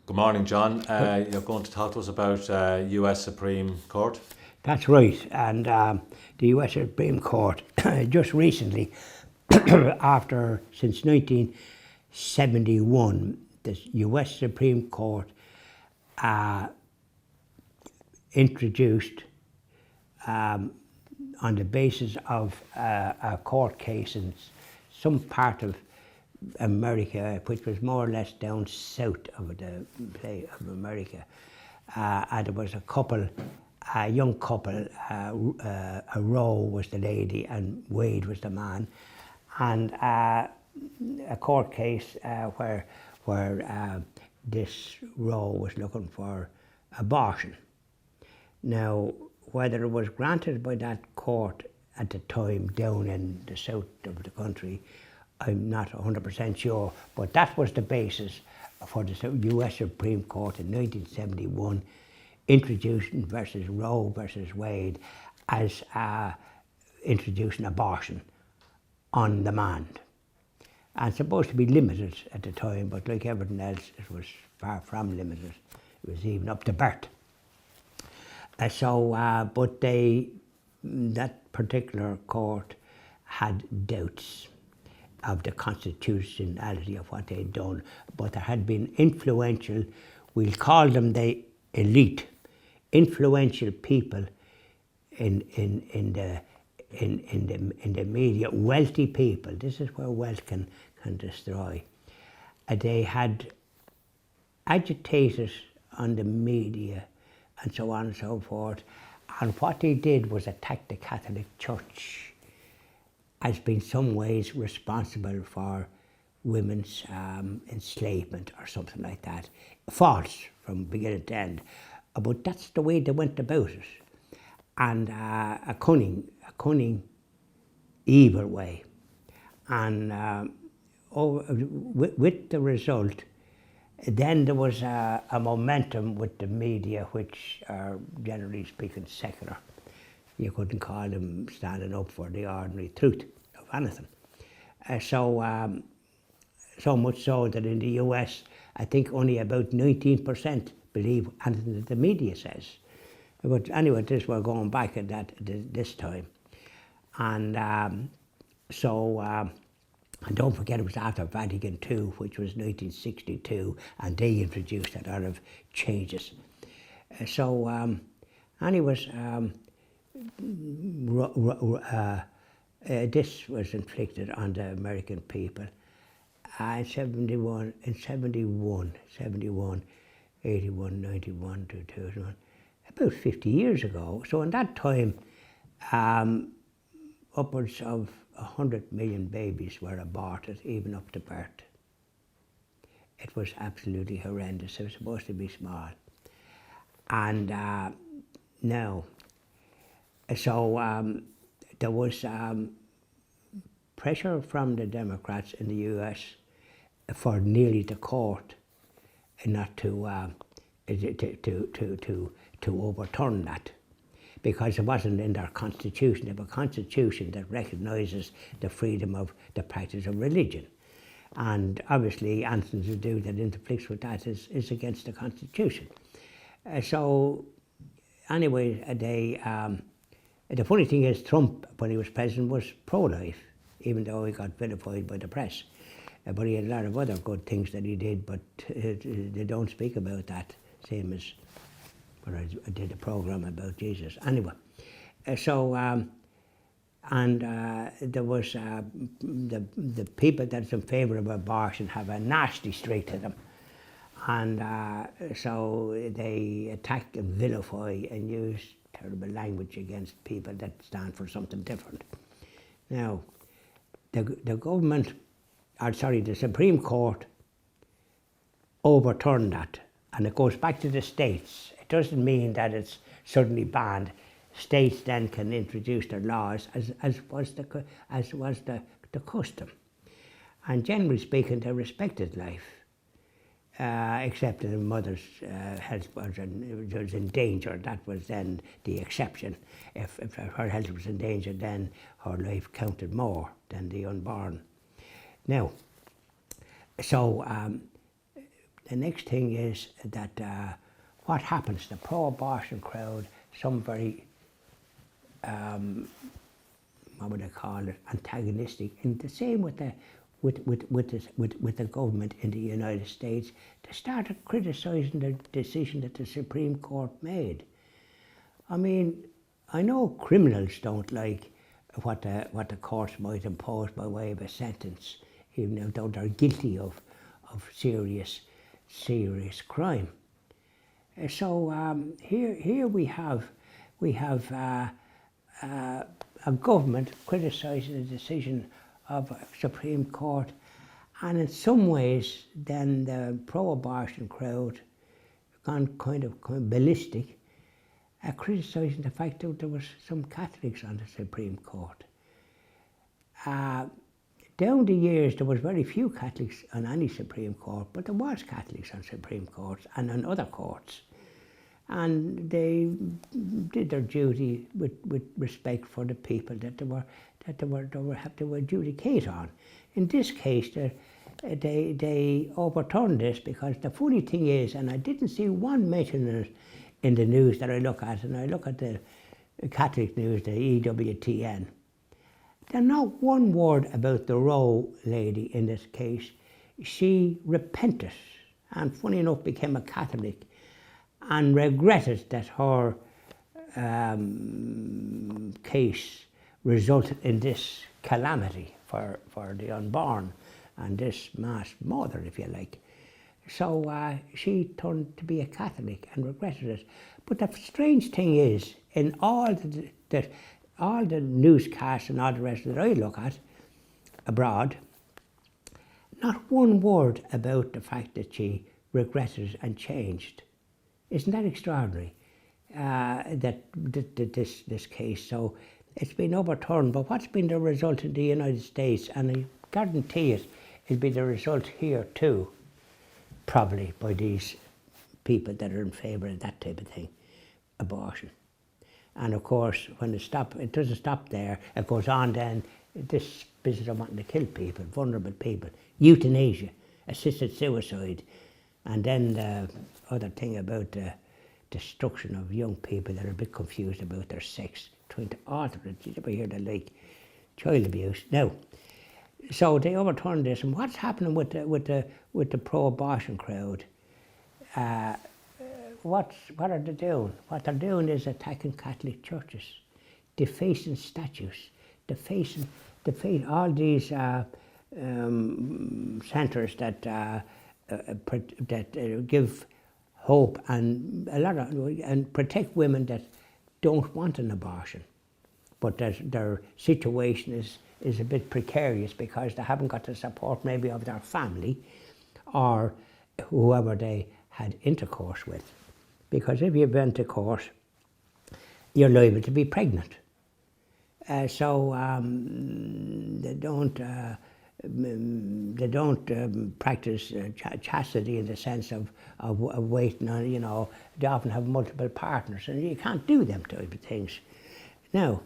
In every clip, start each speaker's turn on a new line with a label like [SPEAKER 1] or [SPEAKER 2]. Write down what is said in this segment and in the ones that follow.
[SPEAKER 1] Good morning, John. You're going to talk to us about US Supreme Court.
[SPEAKER 2] That's right, and the US Supreme Court just recently, since 1971, the US Supreme Court introduced, on the basis of a court case in some part of America, which was more or less down south of the play of America, and there was a young couple, Roe was the lady and Wade was the man, and a court case where this Roe was looking for abortion. Now, whether it was granted by that court at the time down in the south of the country, I'm not 100% sure, but that was the basis for the US Supreme Court in 1971 introducing versus Roe versus Wade as introducing abortion on demand. And supposed to be limited at the time, but like everything else, it was far from limited. It was even up to birth. But that particular court had doubts of the constitutionality of what they'd done, but there had been influential, we'll call them the elite, influential people in the media, wealthy people. This is where wealth can destroy. They had agitated on the media and so on and so forth, and what they did was attack the Catholic Church as being some ways responsible for women's enslavement or something like that. False from beginning to end, but that's the way they went about it, and a cunning, evil way. And with the result, then there was a momentum with the media, which are generally speaking secular. You couldn't call them standing up for the ordinary truth of anything. So much so that in the US, I think only about 19% believe anything that the media says. But anyway, we're going back at this time. And and don't forget, it was after Vatican II, which was 1962, and they introduced a lot of changes. This was inflicted on the American people in 71, 81, 91 to 2001, about 50 years ago. So in that time, upwards of 100 million babies were aborted, even up to birth. It was absolutely horrendous. It was supposed to be small. And there was pressure from the Democrats in the US for nearly the court not to overturn that, because it wasn't in their constitution. They have a constitution that recognises the freedom of the practice of religion. And obviously anything to do that interflicts with that is against the constitution. The funny thing is, Trump, when he was president, was pro-life, even though he got vilified by the press. But he had a lot of other good things that he did, but they don't speak about that, same as when I did a program about Jesus. Anyway, there was the people that's in favour of abortion have a nasty streak to them. And so they attack and vilify and use terrible language against people that stand for something different. Now, the Supreme Court overturned that, and it goes back to the states. It doesn't mean that it's suddenly banned. States then can introduce their laws as was the custom. And generally speaking, they respected life, except that the mother's health was in danger. That was then the exception. If her health was in danger, then her life counted more than the unborn. Now, the next thing is that what happens, the pro-abortion crowd, some very, what would I call it, antagonistic, and the same with the government in the United States, they started criticising the decision that the Supreme Court made. I mean, I know criminals don't like what the courts might impose by way of a sentence, even though they're guilty of serious crime. So here we have a government criticising the decision of a Supreme Court, and in some ways then the pro-abortion crowd gone kind of ballistic, criticising the fact that there was some Catholics on the Supreme Court. Down the years there was very few Catholics on any Supreme Court, but there was Catholics on Supreme Courts and on other courts. And they did their duty with respect for the people that they were have to adjudicate on. In this case, they overturned this, because the funny thing is, and I didn't see one mention of it in the news that I look at, and I look at the Catholic news, the EWTN. There's not one word about the Roe lady in this case. She repented, and funny enough became a Catholic, and regretted that her case resulted in this calamity for the unborn and this mass murder, if you like. So she turned to be a Catholic and regretted it. But the strange thing is, in all the newscasts and all the rest that I look at abroad, not one word about the fact that she regretted and changed. Isn't that extraordinary? That this case, so it's been overturned. But what's been the result in the United States? And I guarantee it'll be the result here too, probably, by these people that are in favour of that type of thing, abortion. And of course, when it doesn't stop there. It goes on then, this business of wanting to kill people, vulnerable people, euthanasia, assisted suicide, and then the other thing about the destruction of young people that are a bit confused about their sex, trying to alter it. You ever hear that, like child abuse? No. So they overturned this, and what's happening with the pro-abortion crowd? What are they doing? What they're doing is attacking Catholic churches, defacing statues, defacing all these centres that give hope and and protect women that don't want an abortion, but their situation is a bit precarious because they haven't got the support maybe of their family or whoever they had intercourse with. Because if you've intercourse, you're liable to be pregnant. So they don't practice chastity in the sense of waiting on, you know, they often have multiple partners, and you can't do them type of things. Now,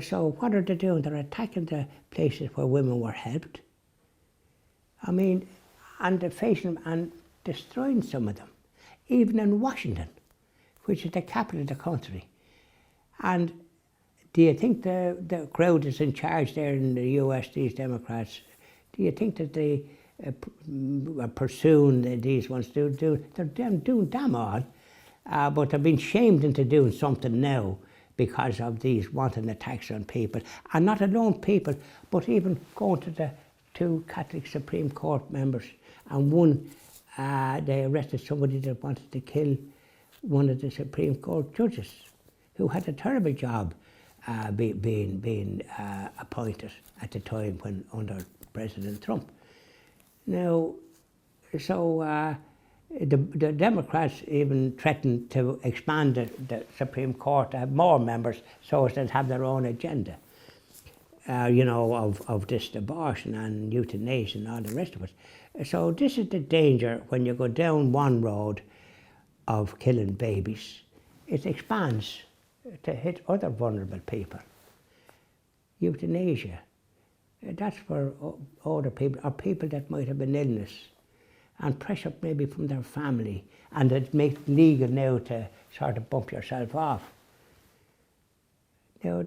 [SPEAKER 2] so what are they doing? They're attacking the places where women were helped. I mean, and defacing them and destroying some of them, even in Washington, which is the capital of the country. And do you think the crowd is in charge there in the US, these Democrats, do you think that they are pursuing these ones? They're doing damn all, but they've been shamed into doing something now because of these wanton attacks on people. And not alone people, but even going to the two Catholic Supreme Court members. And one, they arrested somebody that wanted to kill one of the Supreme Court judges, who had a terrible job being appointed at the time when under President Trump. Now, so the Democrats even threatened to expand the Supreme Court to have more members so as to have their own agenda, you know, of this abortion and euthanasia and all the rest of it. So this is the danger when you go down one road of killing babies. It expands to hit other vulnerable people. Euthanasia, that's for older people or people that might have an illness and pressure maybe from their family, and it makes it legal now to sort of bump yourself off. Now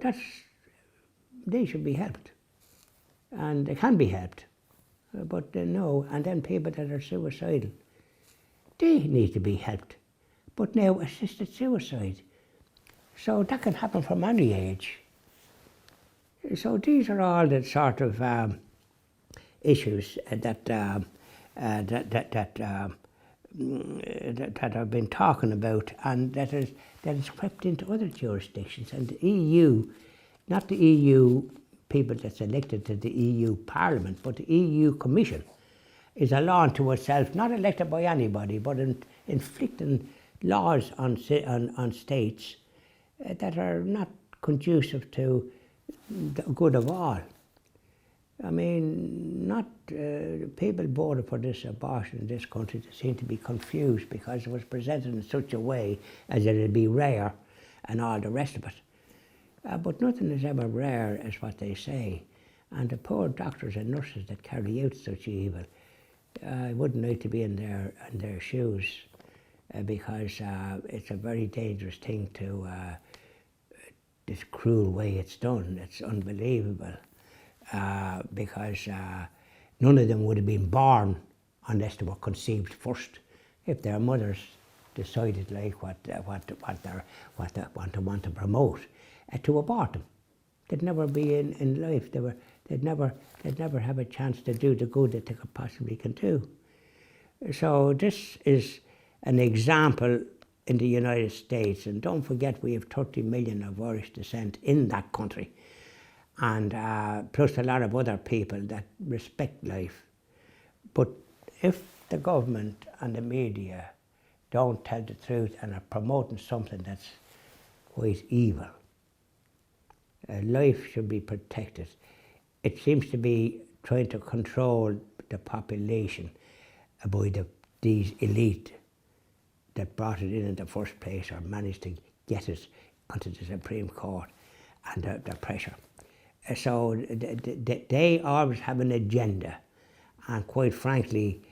[SPEAKER 2] they should be helped, and they can be helped, but no. And then people that are suicidal, they need to be helped. But now assisted suicide, so that can happen from any age. So these are all the sort of issues that I've been talking about, and that is crept into other jurisdictions. And the EU, not the EU people that's elected to the EU Parliament, but the EU Commission, is a law unto itself, not elected by anybody, but inflicting laws on states that are not conducive to the good of all. I mean, not people voted for this abortion in this country. They seem to be confused because it was presented in such a way as that it'd be rare and all the rest of it. But nothing is ever rare, is what they say. And the poor doctors and nurses that carry out such evil, I wouldn't like to be in their shoes, because it's a very dangerous thing to, this cruel way it's done. It's unbelievable. Because none of them would have been born unless they were conceived first. If their mothers decided like what they want to promote, to abort them, they'd never be in life. They'd never have a chance to do the good that they could possibly can do. So this is an example in the United States, and don't forget we have 30 million of Irish descent in that country. And plus a lot of other people that respect life. But if the government and the media don't tell the truth and are promoting something that's quite evil, life should be protected. It seems to be trying to control the population by these elite that brought it in the first place, or managed to get it onto the Supreme Court, and the pressure. So they always have an agenda, and quite frankly,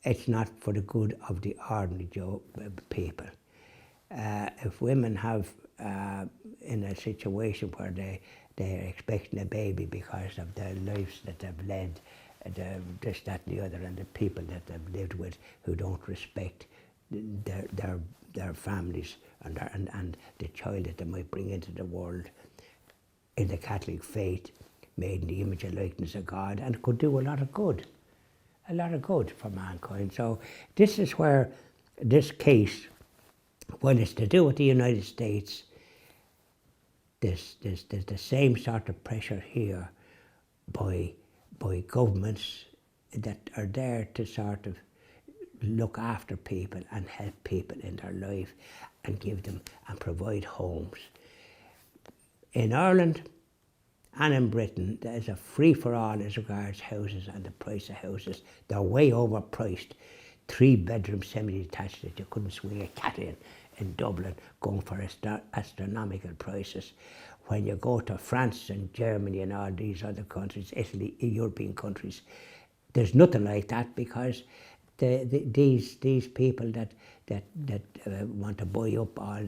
[SPEAKER 2] it's not for the good of the ordinary people. If women have in a situation where they're expecting a baby because of the lives that they've led, this, that, and the other, and the people that they've lived with who don't respect their families and the child that they might bring into the world, in the Catholic faith, made in the image and likeness of God, and could do a lot of good for mankind. So this is where this case, well, it's to do with the United States. There's the same sort of pressure here by governments that are there to sort of look after people and help people in their life and give them and provide homes. In Ireland and in Britain, there's a free-for-all as regards houses and the price of houses. They're way overpriced. 3-bedroom semi-detached that you couldn't swing a cat in Dublin, going for astronomical prices. When you go to France and Germany and all these other countries, Italy, European countries, there's nothing like that, because these people that want to buy up all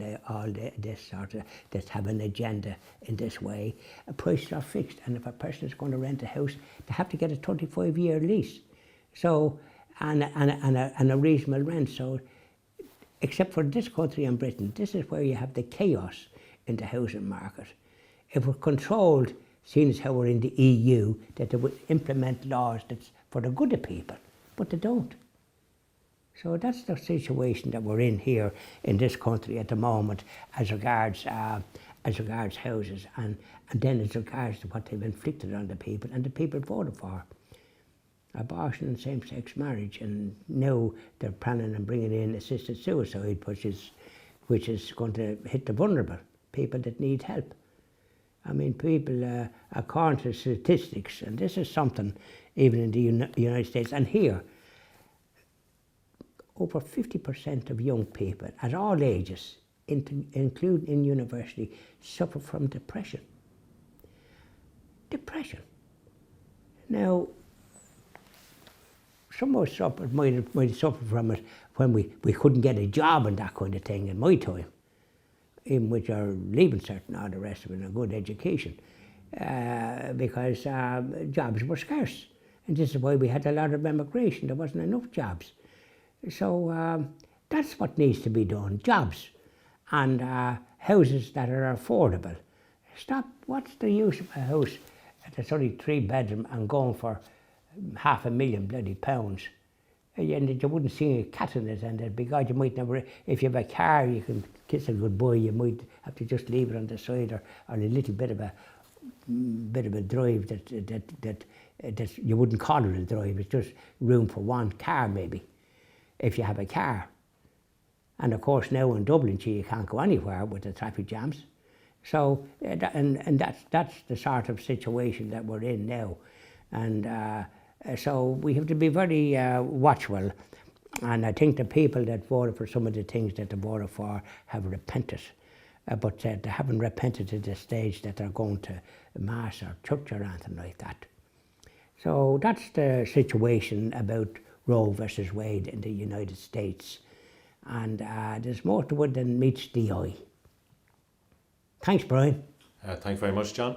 [SPEAKER 2] this sort of, that have an agenda in this way, prices are fixed, and if a person is going to rent a house, they have to get a 25-year lease, so and a reasonable rent. So, except for this country and Britain, this is where you have the chaos in the housing market. If we're controlled, seeing as how we're in the EU, that they would implement laws that's for the good of people, but they don't. So that's the situation that we're in here in this country at the moment, as regards houses, and then as regards to what they've inflicted on the people, and the people voted for abortion and same-sex marriage, and now they're planning on bringing in assisted suicide, which is going to hit the vulnerable people that need help. I mean, people, according to statistics, and this is something even in the United States and here, over 50% of young people at all ages, including in university, suffer from depression. Depression. Now, some of us might have suffered from it when we couldn't get a job and that kind of thing in my time, even with your leaving cert and all the rest of it and a good education, because jobs were scarce. And this is why we had a lot of immigration. There wasn't enough jobs. So that's what needs to be done, jobs and houses that are affordable. Stop, what's the use of a house that's only 3 bedroom and going for £500,000 bloody pounds? And you wouldn't see a cat in it, and because you might never, if you have a car you can kiss it goodbye, you might have to just leave it on the side, or a little bit of a drive that you wouldn't call it a drive, it's just room for one car maybe, if you have a car. And of course now in Dublin you can't go anywhere with the traffic jams. So, and that's the sort of situation that we're in now. And so we have to be very watchful. And I think the people that voted for some of the things that they voted for have repented. But they haven't repented to the stage that they're going to mass or church or anything like that. So that's the situation about Roe versus Wade in the United States. And there's more to it than meets the eye. Thanks, Brian.
[SPEAKER 1] Thanks very much, John.